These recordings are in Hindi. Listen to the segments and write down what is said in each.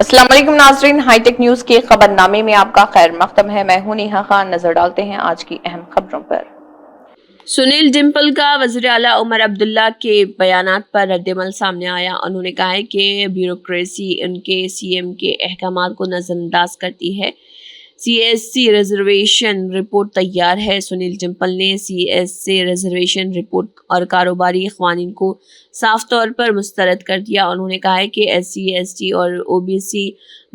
अस्सलाम वालेकुम नाज़रीन, हाईटेक न्यूज के खबरनामे में आपका खैर मकदम है। मैं हूं नेहा खान। नजर डालते हैं आज की अहम खबरों पर। सुनील डिम्पल का वज़ीर आला उमर अब्दुल्ला के बयानात पर रद्दअमल सामने आया। उन्होंने कहा है कि ब्यूरोक्रेसी उनके सीएम के अहकामात को नजरअंदाज करती है। सीएससी रिजर्वेशन रिपोर्ट तैयार है। सुनील डिम्पल ने सीएससी रिजर्वेशन रिपोर्ट और कारोबारी क़वानीन को साफ तौर पर मुस्तरद कर दिया। उन्होंने कहा है कि एससी, एसटी और ओबीसी,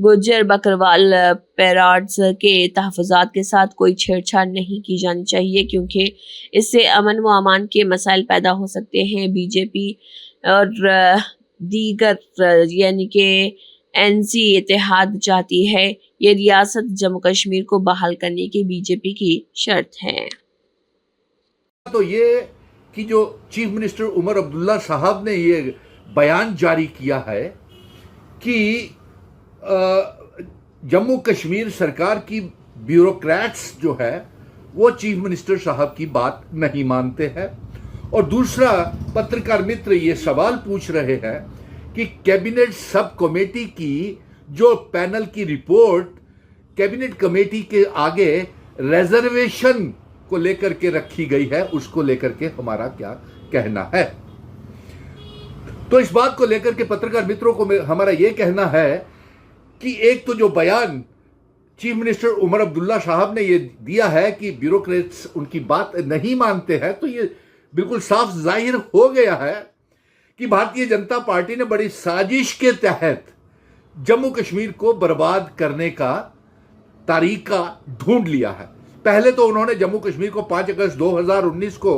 गुज्जर, बकरवाल, पैराड्स के तहफ़्फ़ुज़ात के साथ कोई छेड़छाड़ नहीं की जानी चाहिए, क्योंकि इससे अमन व अमान के मसाइल पैदा हो सकते हैं। बीजेपी और दीगर यानी कि एनसी इत्तेहाद चाहती है। ये रियासत जम्मू कश्मीर को बहाल करने की बीजेपी की शर्त है। तो ये कि जो चीफ मिनिस्टर उमर अब्दुल्ला साहब ने ये बयान जारी किया है कि जम्मू कश्मीर सरकार की ब्यूरोक्रेट्स जो है वो चीफ मिनिस्टर साहब की बात नहीं मानते हैं। और दूसरा, पत्रकार मित्र ये सवाल पूछ रहे हैं कि कैबिनेट सब कमेटी की जो पैनल की रिपोर्ट कैबिनेट कमेटी के आगे रिजर्वेशन को लेकर के रखी गई है, उसको लेकर के हमारा क्या कहना है। तो इस बात को लेकर के पत्रकार मित्रों को हमारा यह कहना है कि एक तो जो बयान चीफ मिनिस्टर उमर अब्दुल्ला साहब ने ये दिया है कि ब्यूरोक्रेट्स उनकी बात नहीं मानते हैं, तो ये बिल्कुल साफ जाहिर हो गया है कि भारतीय जनता पार्टी ने बड़ी साजिश के तहत जम्मू कश्मीर को बर्बाद करने का तरीका ढूंढ लिया है। पहले तो उन्होंने जम्मू कश्मीर को 5 अगस्त 2019 को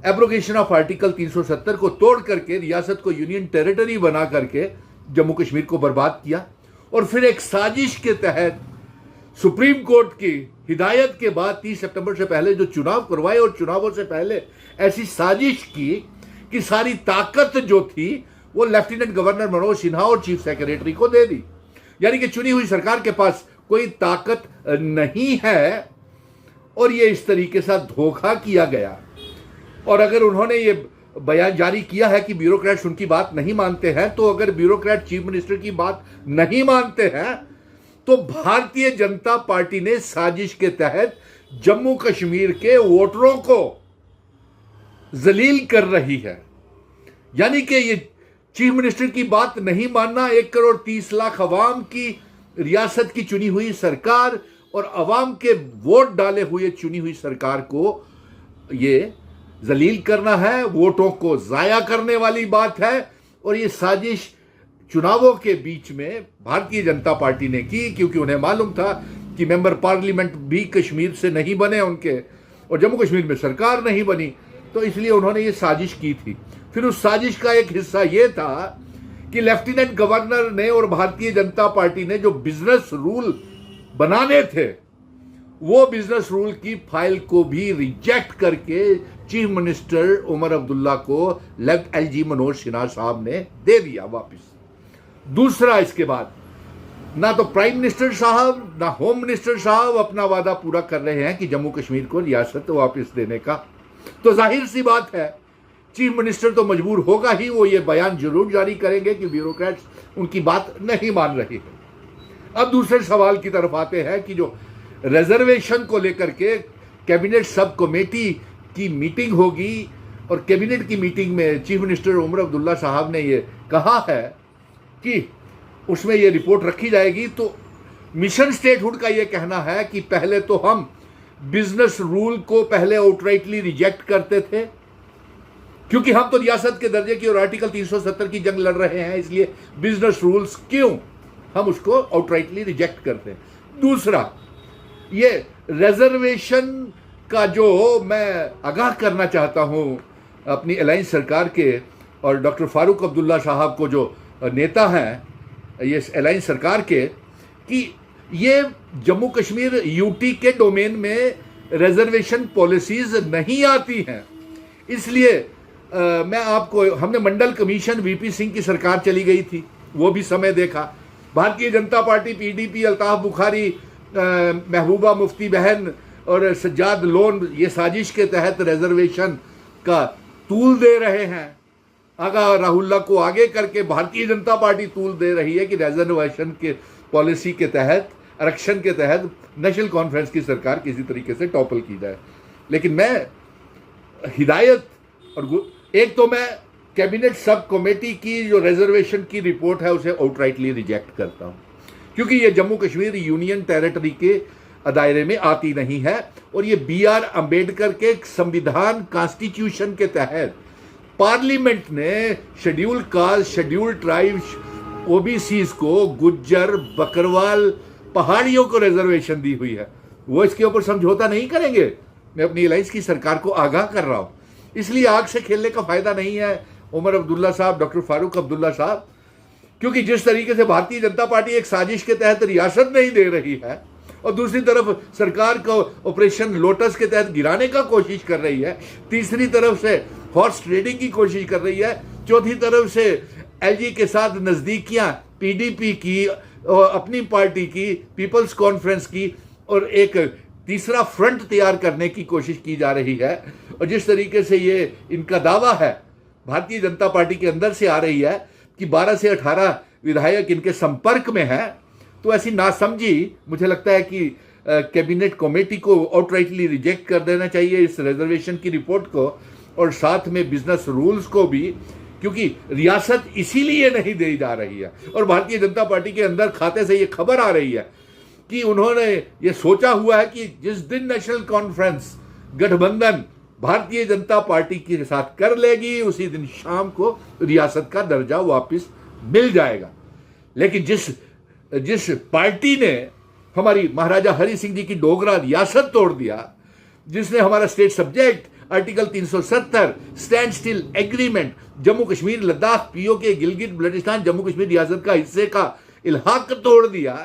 एब्रोगेशन ऑफ आर्टिकल 370 को तोड़ करके रियासत को यूनियन टेरिटरी बना करके जम्मू कश्मीर को बर्बाद किया। और फिर एक साजिश के तहत सुप्रीम कोर्ट की हिदायत के बाद 30 सितंबर से पहले जो चुनाव करवाए और चुनावों से पहले ऐसी साजिश की कि सारी ताकत जो थी वो लेफ्टिनेंट गवर्नर मनोज सिन्हा और चीफ सेक्रेटरी को दे दी। यानी कि चुनी हुई सरकार के पास कोई ताकत नहीं है और ये इस तरीके से धोखा किया गया। और अगर उन्होंने ये बयान जारी किया है कि ब्यूरोक्रेट्स उनकी बात नहीं मानते हैं, तो अगर ब्यूरोक्रेट चीफ मिनिस्टर की बात नहीं मानते हैं तो भारतीय जनता पार्टी ने साजिश के तहत जम्मू कश्मीर के वोटरों को जलील कर रही है। यानी कि ये चीफ मिनिस्टर की बात नहीं मानना 1 करोड़ 30 लाख अवाम की रियासत की चुनी हुई सरकार और अवाम के वोट डाले हुए चुनी हुई सरकार को ये जलील करना है, वोटों को जाया करने वाली बात है। और ये साजिश चुनावों के बीच में भारतीय जनता पार्टी ने की, क्योंकि उन्हें मालूम था कि मेंबर पार्लियामेंट भी कश्मीर से नहीं बने उनके, और जम्मू कश्मीर में सरकार नहीं बनी, तो इसलिए उन्होंने ये साजिश की थी। फिर उस साजिश का एक हिस्सा ये था कि लेफ्टिनेंट गवर्नर ने और भारतीय जनता पार्टी ने जो बिजनेस रूल बनाने थे, वो बिजनेस रूल की फाइल को भी रिजेक्ट करके चीफ मिनिस्टर उमर अब्दुल्ला को लेफ्ट एलजी मनोज सिन्हा साहब ने दे दिया वापस। दूसरा, इसके बाद ना तो प्राइम मिनिस्टर साहब ना होम मिनिस्टर साहब अपना वादा पूरा कर रहे हैं कि जम्मू कश्मीर को रियासत वापस देने का। तो जाहिर सी बात है चीफ मिनिस्टर तो मजबूर होगा ही, वो ये बयान जरूर जारी करेंगे कि ब्यूरोक्रेट्स उनकी बात नहीं मान रही है। अब दूसरे सवाल की तरफ आते हैं कि जो रिजर्वेशन को लेकर के कैबिनेट सब कमेटी की मीटिंग होगी, और कैबिनेट की मीटिंग में चीफ मिनिस्टर उमर अब्दुल्ला साहब ने ये कहा है कि उसमें ये रिपोर्ट रखी जाएगी। तो मिशन स्टेटहुड का ये कहना है कि पहले तो हम बिजनेस रूल को पहले आउटराइटली रिजेक्ट करते थे, क्योंकि हम तो रियासत के दर्जे की और आर्टिकल 370 की जंग लड़ रहे हैं, इसलिए बिजनेस रूल्स क्यों हम उसको आउटराइटली रिजेक्ट करते हैं। दूसरा, ये रिजर्वेशन का जो मैं आगाह करना चाहता हूं अपनी अलायंस सरकार के और डॉक्टर फारूक अब्दुल्ला साहब को, जो नेता हैं ये अलायंस सरकार के, कि ये जम्मू कश्मीर यूटी के डोमेन में रिजर्वेशन पॉलिसीज नहीं आती हैं। इसलिए मैं आपको, हमने मंडल कमीशन वीपी सिंह की सरकार चली गई थी, वो भी समय देखा। भारतीय जनता पार्टी, पीडीपी, अल्ताफ बुखारी, महबूबा मुफ्ती बहन और सज्जाद लोन ये साजिश के तहत रिजर्वेशन का तूल दे रहे हैं। आगा राहुल्ला को आगे करके भारतीय जनता पार्टी तूल दे रही है कि रिजर्वेशन के पॉलिसी के तहत, आरक्षण के तहत नेशनल कॉन्फ्रेंस की सरकार किसी तरीके से टॉपल की जाए। लेकिन मैं हिदायत और एक तो मैं कैबिनेट सब कमेटी की जो रिजर्वेशन की रिपोर्ट है उसे आउटराइटली रिजेक्ट करता हूं, क्योंकि ये जम्मू कश्मीर यूनियन टेरिटरी के दायरे में आती नहीं है और ये BR अंबेडकर के संविधान कॉन्स्टिट्यूशन के तहत पार्लियामेंट ने schedule caste, schedule tribes, OBCs को, गुज्जर, बकरवाल, पहाड़ियों को रिजर्वेशन दी हुई है। वो इसके ऊपर समझौता नहीं करेंगे। मैं अपनी अलायंस की सरकार को आगाह कर रहा हूं, इसलिए आग से खेलने का फायदा नहीं है उमर अब्दुल्ला साहब, डॉक्टर फारूक अब्दुल्ला साहब, क्योंकि जिस तरीके से भारतीय जनता पार्टी एक साजिश के तहत रियासत नहीं दे रही है और दूसरी तरफ सरकार को ऑपरेशन लोटस के तहत गिराने का कोशिश कर रही है, तीसरी तरफ से हॉर्स ट्रेडिंग की कोशिश कर रही है, चौथी तरफ से LG के साथ नजदीकियां PDP की और अपनी पार्टी की, पीपल्स कॉन्फ्रेंस की, और एक तीसरा फ्रंट तैयार करने की कोशिश की जा रही है। और जिस तरीके से ये इनका दावा है भारतीय जनता पार्टी के अंदर से आ रही है कि 12 से 18 विधायक इनके संपर्क में हैं, तो ऐसी नासमझी मुझे लगता है कि कैबिनेट कमेटी को आउटराइटली रिजेक्ट कर देना चाहिए इस रिजर्वेशन की रिपोर्ट को, और साथ में बिजनेस रूल्स को भी, क्योंकि रियासत इसीलिए नहीं दी जा रही है। और भारतीय जनता पार्टी के अंदर खाते से ये खबर आ रही है कि उन्होंने ये सोचा हुआ है कि जिस दिन नेशनल कॉन्फ्रेंस गठबंधन भारतीय जनता पार्टी के साथ कर लेगी उसी दिन शाम को रियासत का दर्जा वापस मिल जाएगा। लेकिन जिस पार्टी ने हमारी महाराजा हरि सिंह जी की डोगरा रियासत तोड़ दिया, जिसने हमारा state subject article 370 stand still agreement, Jammu Kashmir, Ladakh, POK, Gilgit Baltistan, Jammu Kashmir रियासत का हिस्से का इल्हाक तोड़ दिया,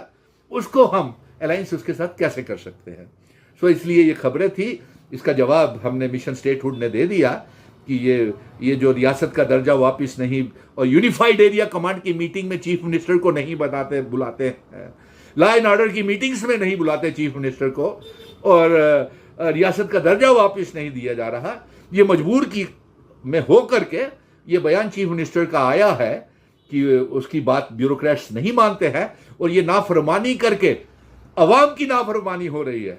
उसको हम अलायंस उसके साथ कैसे कर सकते हैं। सो इसलिए ये खबरें थी, इसका जवाब हमने मिशन स्टेटहुड ने दे दिया कि ये जो रियासत का दर्जा वापस नहीं, और यूनिफाइड एरिया कमांड की मीटिंग में चीफ मिनिस्टर को नहीं बुलाते हैं, लॉ एंड ऑर्डर की मीटिंग्स में नहीं बुलाते चीफ मिनिस्टर को, और रियासत का दर्जा वापस नहीं दिया जा रहा। ये मजबूर की में हो करके ये बयान चीफ मिनिस्टर का आया है कि उसकी बात ब्यूरोक्रेट्स नहीं मानते हैं और ये नाफरमानी करके अवाम की नाफरमानी हो रही है।